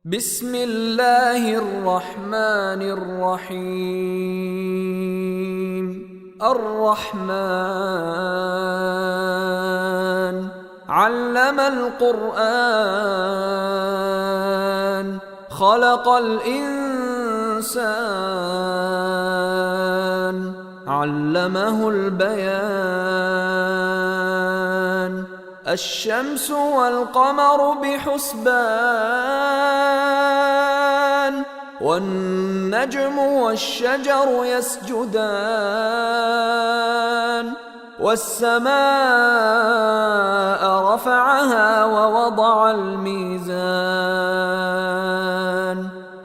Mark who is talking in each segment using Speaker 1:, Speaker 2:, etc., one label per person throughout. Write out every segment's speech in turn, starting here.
Speaker 1: بسم الله الرحمن الرحيم الرحمن علم القرآن خلق الإنسان علمه البيان الشمس والقمر بحسبان والنجم والشجر يسجدان والسماء رفعها ووضع الميزان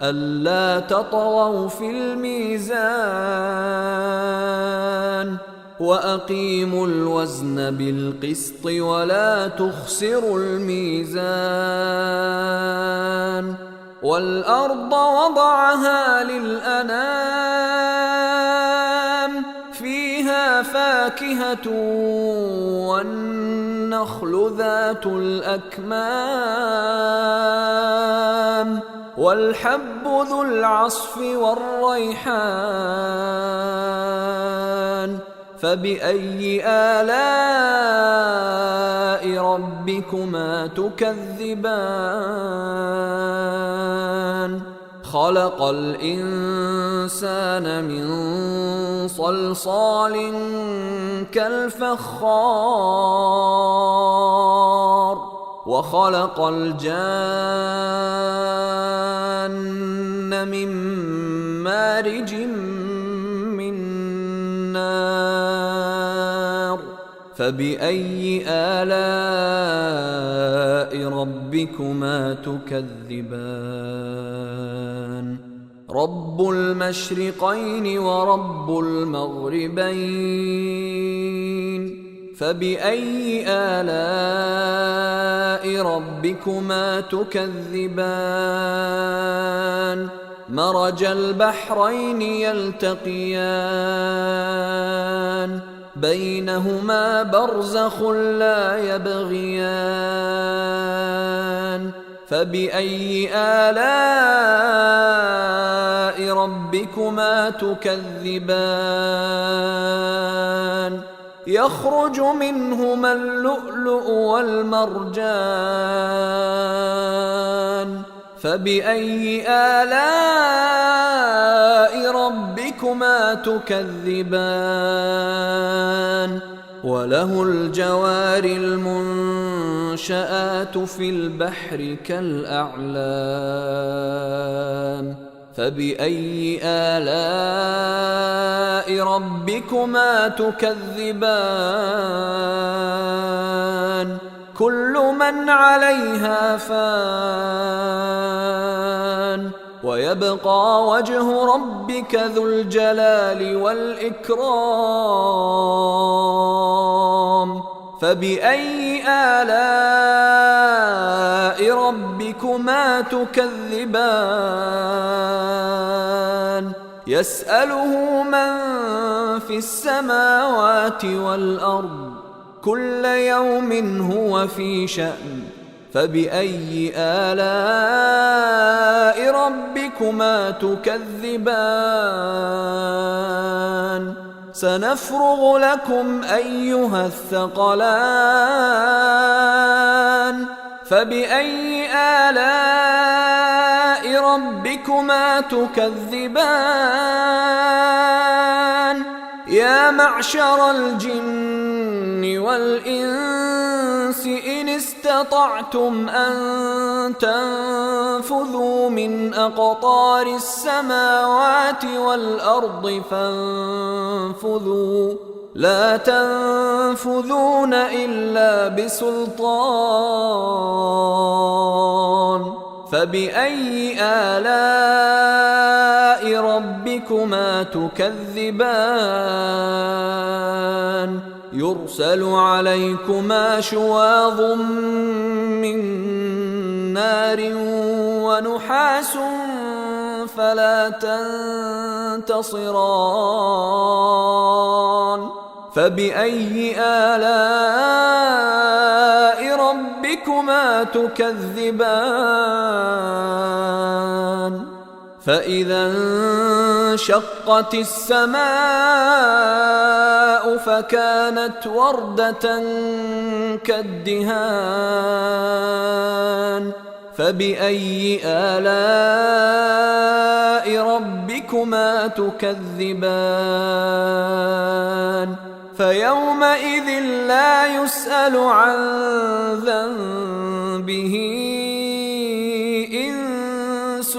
Speaker 1: ألا تطغوا في الميزان وأقيموا الوزن بالقسط ولا تخسروا الميزان والأرض وضعها للأنام فيها فاكهة والنخل ذات الأكمام والحب ذو العصف والريحان فبأي آلاء ربكما تكذبان خلق الإنسان من صلصال كالفخار وخلق الجان من مارج من نار فبأي آلاء ربكما تكذبان رب المشرقين ورب المغربين فبأي آلاء ربكما تكذبان مرج البحرين يلتقيان بينهما برزخ لا يبغيان فبأي آلاء ربكما تكذبان يخرج منهما اللؤلؤ والمرجان فبأي آلاء ربكما تكذبان وله الجوار المنشآت في البحر كالأعلام فبأي آلاء ربكما تكذبان كل من عليها فان ويبقى وجه ربك ذو الجلال والإكرام فبأي آلاء ربكما تكذبان يسأله من في السماوات والأرض كل يوم هو في شأن فبأي آلاء ربكما تكذبان سنفرغ لكم أيها الثقلان فبأي آلاء ربكما تكذبان يا معشر الجن والإنس إن استطعتم أن تنفذوا من أقطار السماوات والأرض فانفذوا لا تنفذون إلا بسلطان فبأي آلاء ربكما تكذبان يرسل عليكما شواظ من نار ونحاس فلا تنتصران فبأي آلاء ربكما تكذبان فإذا انشقت السماء فكانت وردة كالدهان فبأي آلاء ربكما تكذبان فيومئذ لا يسأل عن ذنبه إنس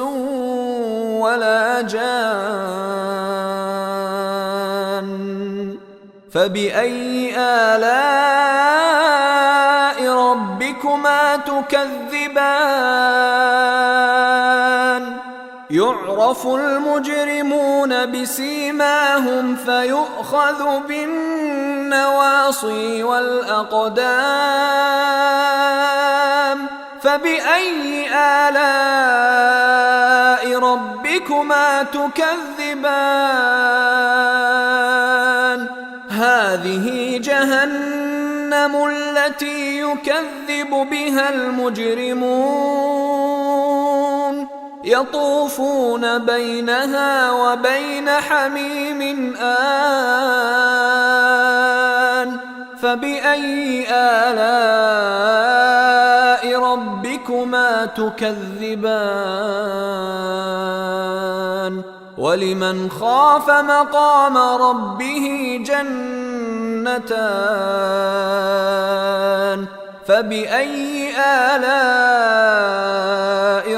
Speaker 1: ولا جان فبأي آلاء ربكما تكذبان يعرف المجرمون بسيماهم فيؤخذ بالنواصي والأقدام فبأي آلاء ربكما تكذبان هذه جهنم التي يكذب بها المجرمون يطوفون بينها وبين حميم آن فبأي آلاء ربكما تكذبان ولمن خاف مقام ربه جنتان فبأي آلاء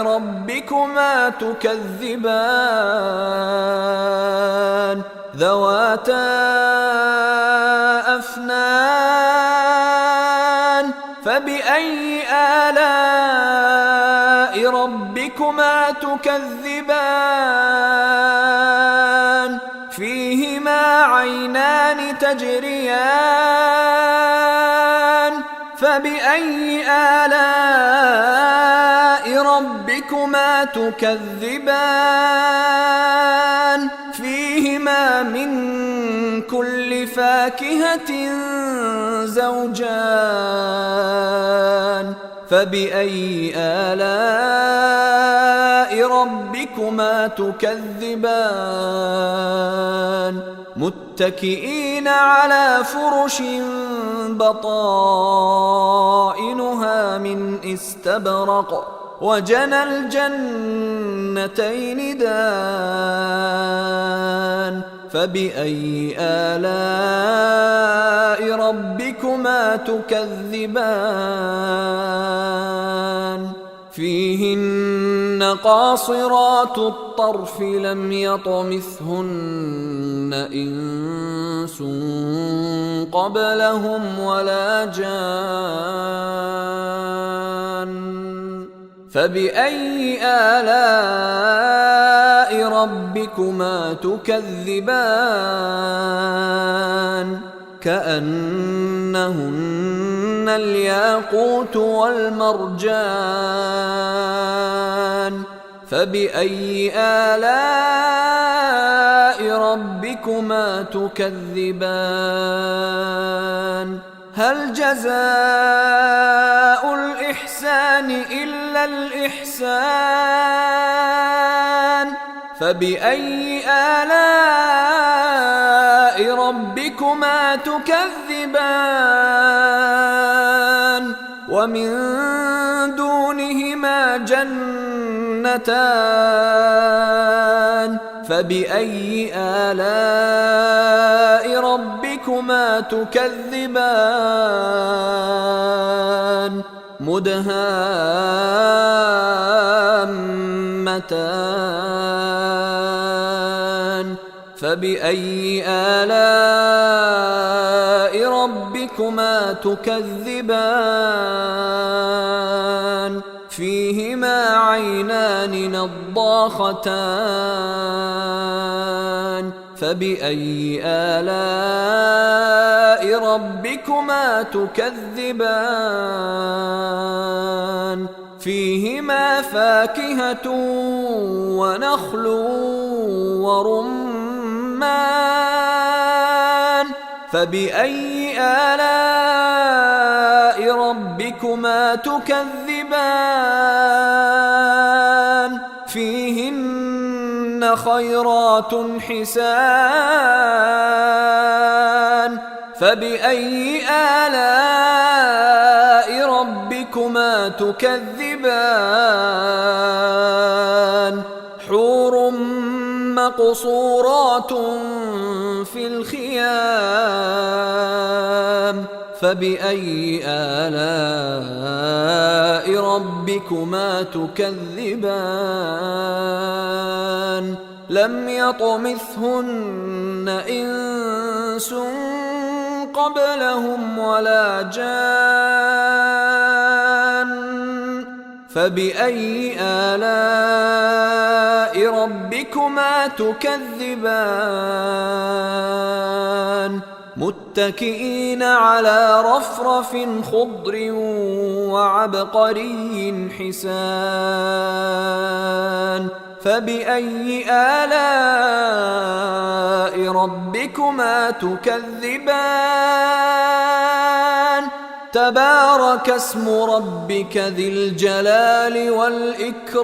Speaker 1: ربكما تكذبان ذواتا أفنان فبأي آلاء ربكما تكذبان فيهما عينان تجريان فبأي آلاء ربكما تكذبان فيهما من كل فاكهة زوجان فبأي آلاء ربكما تكذبان متكئين على فرش بطائنها من استبرق وجنى الجنتين دان فبأي آلاء ربكما تكذبان فيهن قاصرات الطرف لم يطمثهن إنس قبلهم ولا جان فبأي آلاء ربكما تكذبان كأنهن الياقوت والمرجان فبأي آلاء ربكما تكذبان هل جزاء الإحسان إلا الإحسان فبأي آلاء ربكما تكذبان ومن دونهما جنتان فبأي آلاء ربكما تكذبان مدهامتان فبأي آلاء ربكما تكذبان فيهما عينان نضاختان فبأي آلاء ربكما تكذبان فيهما فاكهة ونخل ورمان فبأي آلاء ربكما تكذبان فيهن فيهن خيرات حسان فبأي آلاء ربكما تكذبان حور مقصورات في الخيام فبأي آلاء ربكما تكذبان لم يطمثهن إنس قبلهم ولا جان فبأي آلاء ربكما تكذبان متكئين على رفرف خضر وعبقري حسان فبأي آلاء ربكما تكذبان تبارك اسم ربك ذي الجلال والإكرام